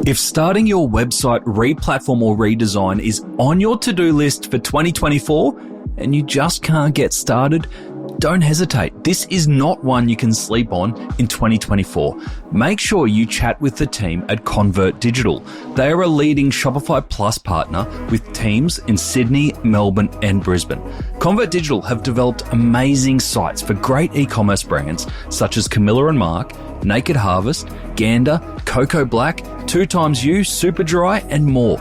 If starting your website re-platform or redesign is on your to-do list for 2024 and you just can't get started, don't hesitate. This is not one you can sleep on in 2024. Make sure you chat with the team at Convert Digital. They are a leading Shopify Plus partner with teams in Sydney, Melbourne, and Brisbane. Convert Digital have developed amazing sites for great e-commerce brands such as Camilla and Mark, Naked Harvest, Gander, Cocoa Black, 2XU, Superdry, and more.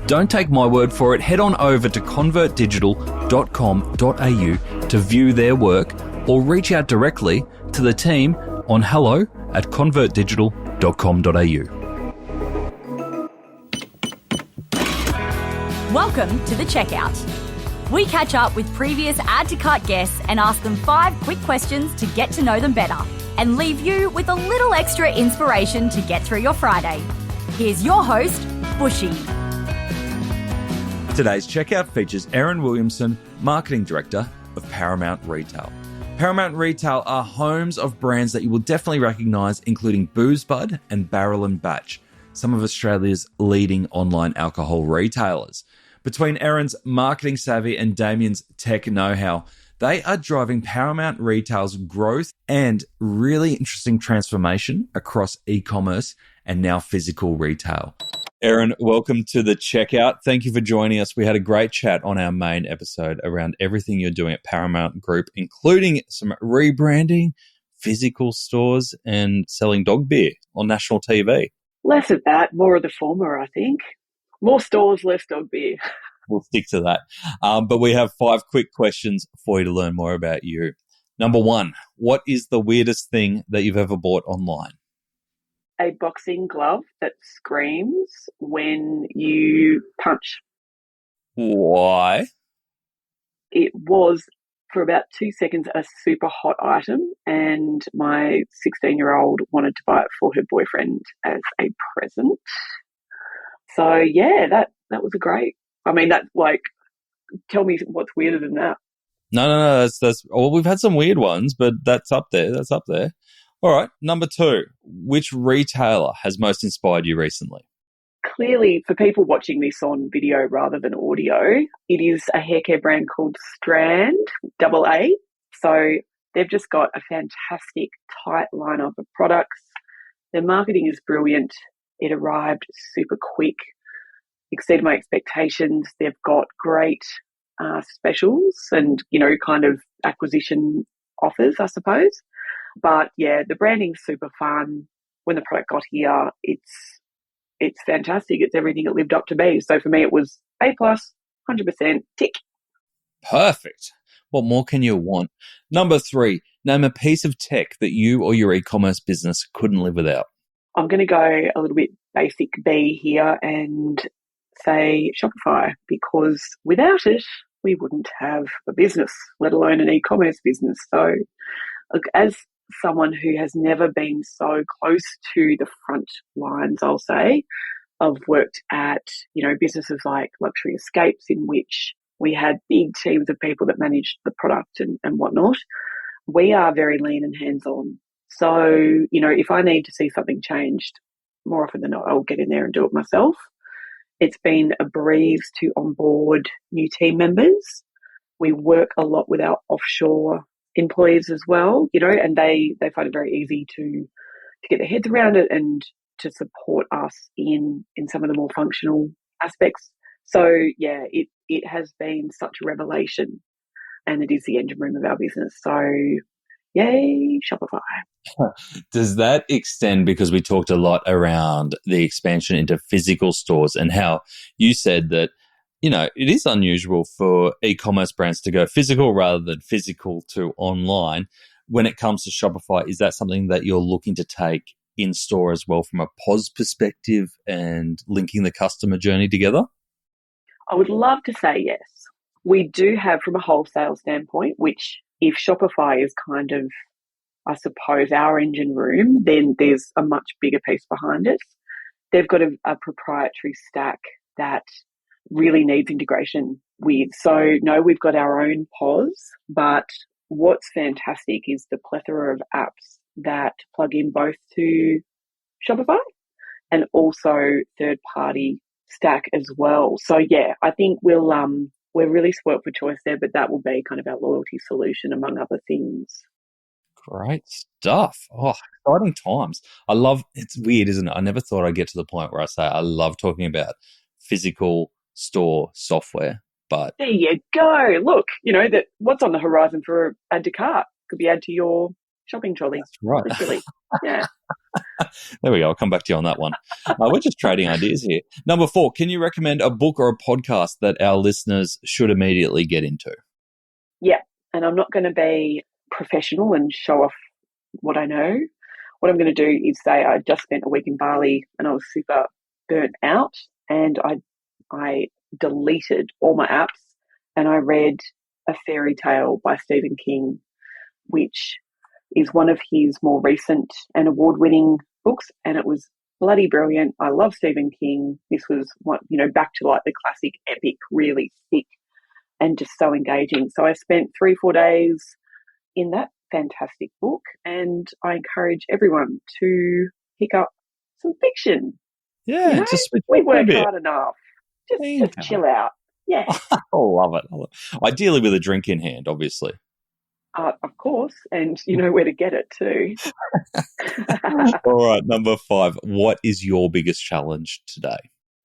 Don't take my word for it. Head on over to convertdigital.com.au to view their work or reach out directly to the team on hello@convertdigital.com.au. Welcome to The Checkout. We catch up with previous Add to Cart guests and ask them 5 quick questions to get to know them better and leave you with a little extra inspiration to get through your Friday. Here's your host, Bushy. Today's Checkout features Erin Williamson, Marketing Director of Paramount Retail. Paramount Retail are homes of brands that you will definitely recognise, including Booze Bud and Barrel and Batch, some of Australia's leading online alcohol retailers. Between Erin's marketing savvy and Damien's tech know-how, they are driving Paramount Retail's growth and really interesting transformation across e-commerce and now physical retail. Erin, welcome to The Checkout. Thank you for joining us. We had a great chat on our main episode around everything you're doing at Paramount Group, including some rebranding, physical stores, and selling dog beer on national TV. Less of that, more of the former, I think. More stores, less dog beer. We'll stick to that. But we have 5 quick questions for you to learn more about you. Number 1, what is the weirdest thing that you've ever bought online? A boxing glove that screams when you punch. Why? It was, for about 2 seconds, a super hot item, and my 16-year-old wanted to buy it for her boyfriend as a present. So, yeah, that was a great... I mean, that's like, tell me what's weirder than that. No. That's well, we've had some weird ones, but that's up there. All right. Number 2, which retailer has most inspired you recently? Clearly, for people watching this on video rather than audio, it is a hair care brand called Strand, AA. So they've just got a fantastic, tight lineup of products. Their marketing is brilliant. It arrived super quick. Exceeded my expectations. They've got great specials and, kind of acquisition offers, I suppose. But yeah, the branding's super fun. When the product got here, it's fantastic. It's everything it lived up to be. So for me, it was A+, 100% tick. Perfect. What more can you want? Number 3, name a piece of tech that you or your e-commerce business couldn't live without. I'm going to go a little bit basic B here and say Shopify, because without it, we wouldn't have a business, let alone an e-commerce business. So look, as someone who has never been so close to the front lines, I'll say, I've worked at, businesses like Luxury Escapes, in which we had big teams of people that managed the product and whatnot. We are very lean and hands-on. So, if I need to see something changed, more often than not, I'll get in there and do it myself. It's been a breeze to onboard new team members. We work a lot with our offshore employees as well, and they find it very easy to get their heads around it and to support us in some of the more functional aspects. So, yeah, it has been such a revelation, and it is the engine room of our business. So, yay, Shopify. Does that extend, because we talked a lot around the expansion into physical stores and how you said that, it is unusual for e-commerce brands to go physical rather than physical to online. When it comes to Shopify, is that something that you're looking to take in store as well from a POS perspective and linking the customer journey together? I would love to say yes. We do have, from a wholesale standpoint, which if Shopify is kind of, I suppose, our engine room, then there's a much bigger piece behind it. They've got a proprietary stack that really needs integration with. So, no, we've got our own POS, but what's fantastic is the plethora of apps that plug in both to Shopify. and also third-party stack as well. So, yeah, I think we're really spoilt for choice there, but that will be kind of our loyalty solution, among other things. Great stuff. Oh, exciting times. It's weird, isn't it? I never thought I'd get to the point where I say I love talking about physical store software, but there you go. Look, that what's on the horizon for add to cart could be add to your shopping trolley. That's right. Literally. Yeah. There we go. I'll come back to you on that one. We're just trading ideas here. Number 4, can you recommend a book or a podcast that our listeners should immediately get into? Yeah, and I'm not going to be professional and show off what I know. What I'm going to do is say I just spent a week in Bali and I was super burnt out, and I deleted all my apps and I read A Fairy Tale by Stephen King, which is one of his more recent and award-winning books, and it was bloody brilliant. I love Stephen King. This was back to like the classic epic, really thick and just so engaging. So I spent 3-4 days in that fantastic book, and I encourage everyone to pick up some fiction. Yeah, we work hard enough. Just chill out. Yeah. I love it. Ideally with a drink in hand, obviously. Of course, and you know where to get it too. All right, number 5. What is your biggest challenge today?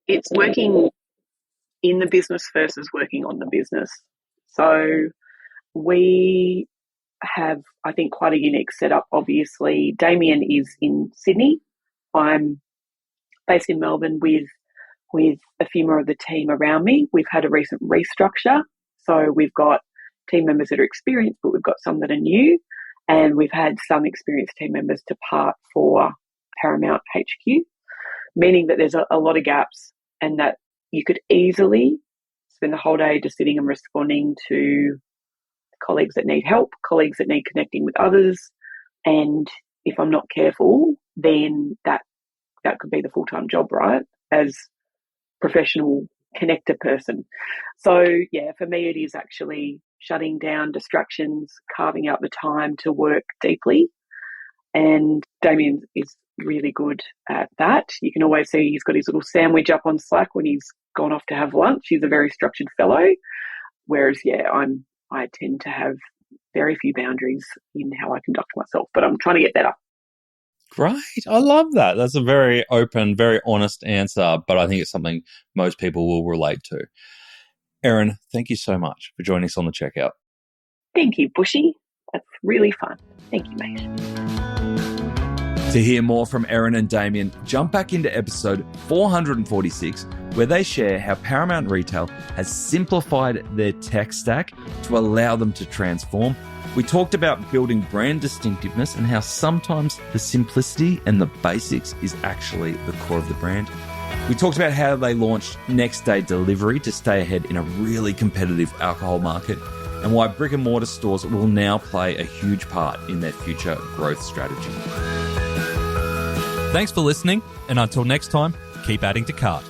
It's working in the business versus working on the business. So we have, I think, quite a unique setup. Obviously, Damien is in Sydney. I'm based in Melbourne with a few more of the team around me. We've had a recent restructure, so we've got team members that are experienced, but we've got some that are new, and we've had some experienced team members depart for Paramount HQ, meaning that there's a lot of gaps, and that you could easily spend the whole day just sitting and responding to colleagues that need help, colleagues that need connecting with others, and if I'm not careful, then that could be the full-time job, right, as professional connector person. So, yeah, for me it is actually shutting down distractions, carving out the time to work deeply, and Damien is really good at that. You can always see he's got his little sandwich up on Slack when he's gone off to have lunch. He's a very structured fellow, whereas, yeah, I tend to have very few boundaries in how I conduct myself, but I'm trying to get better. Great. I love that. That's a very open, very honest answer, but I think it's something most people will relate to. Erin, thank you so much for joining us on the Checkout. Thank you, Bushy. That's really fun. Thank you, mate. To hear more from Erin and Damien, jump back into episode 446, where they share how Paramount Retail has simplified their tech stack to allow them to transform. We talked about building brand distinctiveness and how sometimes the simplicity and the basics is actually the core of the brand. We talked about how they launched next day delivery to stay ahead in a really competitive alcohol market, and why brick and mortar stores will now play a huge part in their future growth strategy. Thanks for listening, and until next time, keep adding to cart.